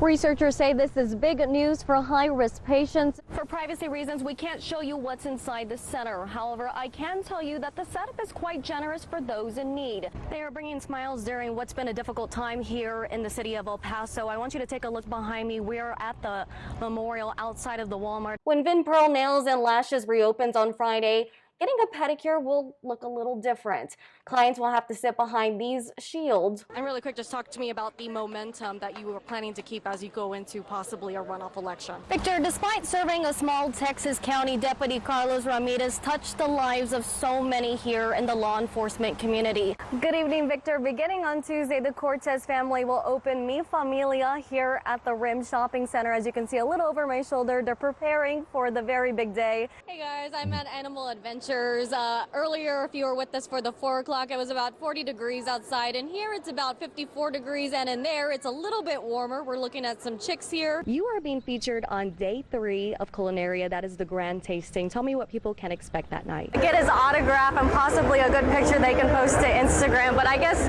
Researchers say this is big news for high-risk patients. For privacy reasons, we can't show you what's inside the center. However, I can tell you that the setup is quite generous for those in need. They are bringing smiles during what's been a difficult time here in the city of El Paso. I want you to take a look behind me. We are at the memorial outside of the Walmart. When Vin Pearl Nails and Lashes reopens on Friday, getting a pedicure will look a little different. Clients will have to sit behind these shields. And really quick, just talk to me about the momentum that you were planning to keep as you go into possibly a runoff election. Victor, despite serving a small Texas County, Deputy Carlos Ramirez touched the lives of so many here in the law enforcement community. Good evening, Victor. Beginning on Tuesday, the Cortez family will open Mi Familia here at the Rim Shopping Center. As you can see a little over my shoulder, they're preparing for the very big day. Hey guys, I'm at Animal Adventure. Earlier, if you were with us for the 4 o'clock, it was about 40 degrees outside, and here it's about 54 degrees, and in there it's a little bit warmer. We're looking at some chicks here. You are being featured on day 3 of Culinaria. That is the grand tasting. Tell me what people can expect that night. Get his autograph and possibly a good picture they can post to Instagram, but I guess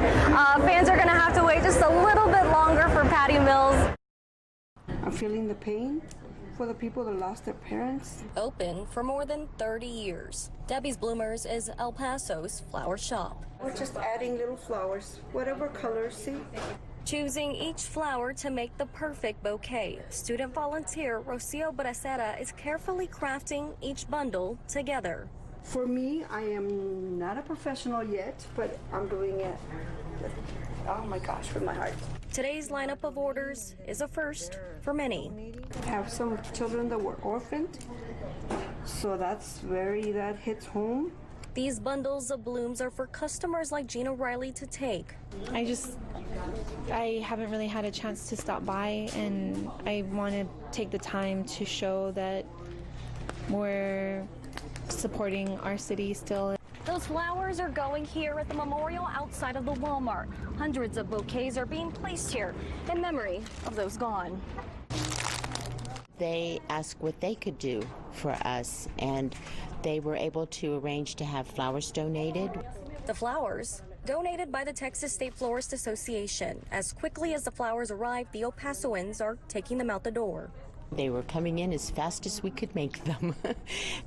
fans are going to have to wait just a little bit longer for Patty Mills. I'm feeling the pain for the people that lost their parents. Open for more than 30 years. Debbie's Bloomers is El Paso's flower shop. We're just adding little flowers, whatever colors, see? Choosing each flower to make the perfect bouquet. Student volunteer Rocio Bracera is carefully crafting each bundle together. For me, I am not a professional yet, but I'm doing it, oh my gosh, with my heart. Today's lineup of orders is a first for many. I have some children that were orphaned, so that hits home. These bundles of blooms are for customers like Gina Riley to take. I haven't really had a chance to stop by, and I want to take the time to show that we're supporting our city still. Those flowers are going here at the memorial outside of the Walmart. Hundreds of bouquets are being placed here in memory of those gone. They asked what they could do for us, and they were able to arrange to have flowers donated. The flowers donated by the Texas State Florist Association. As quickly as the flowers arrive, the El Pasoans are taking them out the door. They were coming in as fast as we could make them.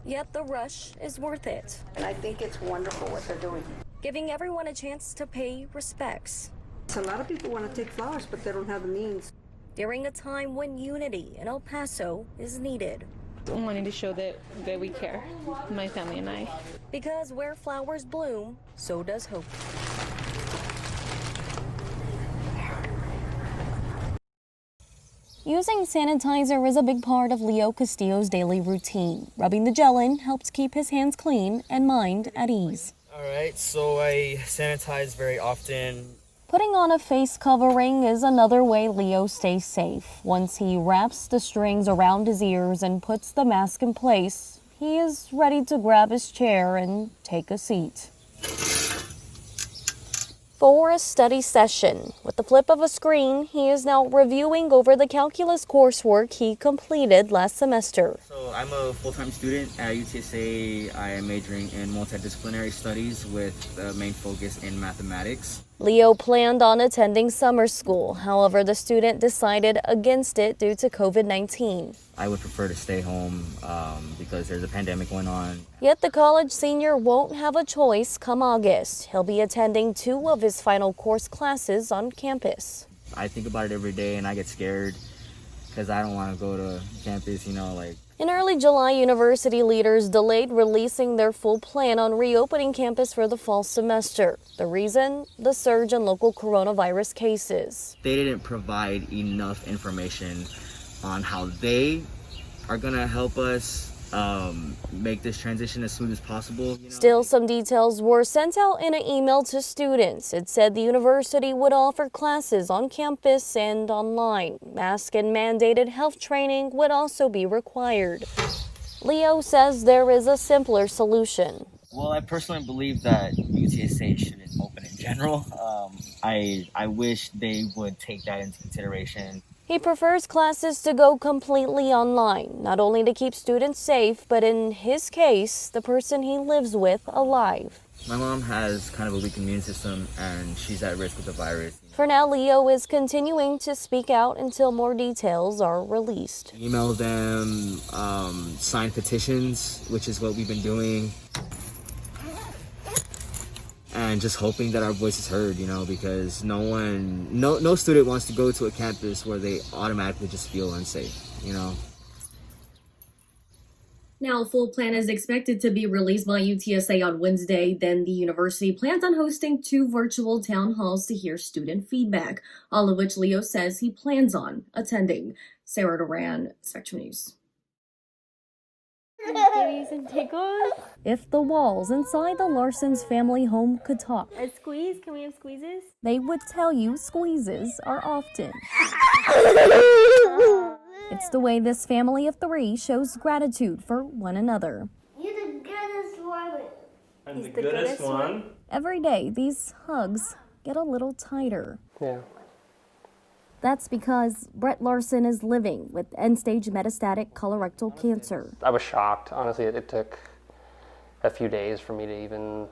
Yet the rush is worth it. And I think it's wonderful what they're doing. Giving everyone a chance to pay respects. So a lot of people want to take flowers, but they don't have the means. During a time when unity in El Paso is needed. Wanting to show that we care, my family and I. Because where flowers bloom, so does hope. Using sanitizer is a big part of Leo Castillo's daily routine. Rubbing the gel in helps keep his hands clean and mind at ease. All right, so I sanitize very often. Putting on a face covering is another way Leo stays safe. Once he wraps the strings around his ears and puts the mask in place, he is ready to grab his chair and take a seat. For a study session. With the flip of a screen, he is now reviewing over the calculus coursework he completed last semester. So I'm a full-time student at UTSA. I am majoring in multidisciplinary studies with the main focus in mathematics. Leo planned on attending summer school. However, the student decided against it due to COVID-19. I would prefer to stay home because there's a pandemic going on. Yet the college senior won't have a choice come August. He'll be attending 2 of his final course classes on campus. I think about it every day and I get scared because I don't want to go to campus, In early July, university leaders delayed releasing their full plan on reopening campus for the fall semester. The reason? The surge in local coronavirus cases. They didn't provide enough information on how they are going to help us make this transition as smooth as possible. Still, some details were sent out in an email to students. It said the university would offer classes on campus and online. Mask and mandated health training would also be required. Leo says there is a simpler solution. Well, I personally believe that UTSA shouldn't open in general. I wish they would take that into consideration. He prefers classes to go completely online, not only to keep students safe, but in his case, the person he lives with alive. My mom has kind of a weak immune system, and she's at risk with the virus. For now, Leo is continuing to speak out until more details are released. Email them, sign petitions, which is what we've been doing. And just hoping that our voice is heard, you know, because no student wants to go to a campus where they automatically just feel unsafe, you know. Now, a full plan is expected to be released by UTSA on Wednesday. Then the university plans on hosting 2 virtual town halls to hear student feedback, all of which Leo says he plans on attending. Sarah Duran, Spectrum News. And tickles. If the walls inside the Larson's family home could talk, A squeeze? Can we have squeezes? they would tell you squeezes are often. It's the way this family of 3 shows gratitude for one another. You're the goodest one. I'm the goodest one. Every day, these hugs get a little tighter. Yeah. That's because Brett Larson is living with end-stage metastatic colorectal cancer. I was shocked. Honestly, it took a few days for me to even,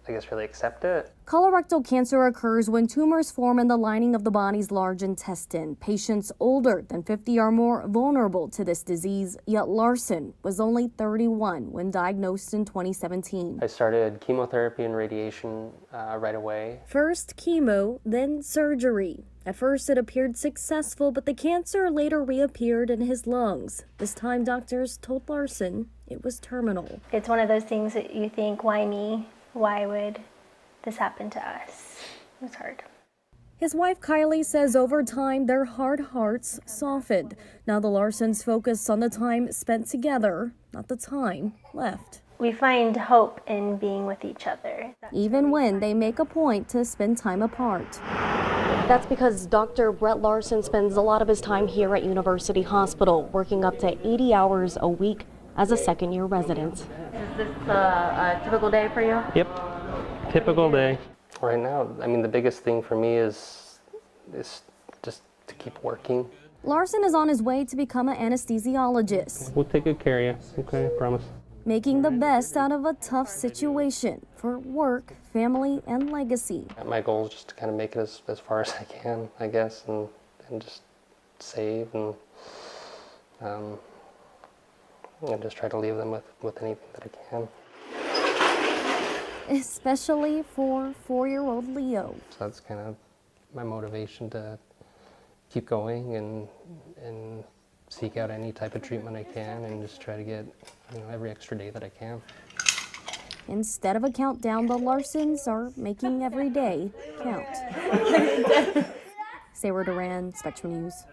I guess, really accept it. Colorectal cancer occurs when tumors form in the lining of the body's large intestine. Patients older than 50 are more vulnerable to this disease, yet Larson was only 31 when diagnosed in 2017. I started chemotherapy and radiation right away. First chemo, then surgery. At first it appeared successful, but the cancer later reappeared in his lungs. This time doctors told Larson it was terminal. It's one of those things that you think, why me? Why would this happen to us? It was hard. His wife Kylie says over time their hard hearts softened. Now the Larsons focus on the time spent together, not the time left. We find hope in being with each other. Even when they make a point to spend time apart. That's because Dr. Brett Larson spends a lot of his time here at University Hospital, working up to 80 hours a week as a second-year resident. Is this a typical day for you? Yep. Typical day. Right now, I mean, the biggest thing for me is just to keep working. Larson is on his way to become an anesthesiologist. We'll take good care of you, okay? Promise. Making the best out of a tough situation for work, family, and legacy. My goal is just to kind of make it as far as I can, I guess, and just save and just try to leave them with anything that I can. Especially for 4-year-old Leo. So that's kind of my motivation to keep going and seek out any type of treatment I can and just try to get, every extra day that I can. Instead of a countdown, the Larsons are making every day count. Sarah Duran, Spectrum News.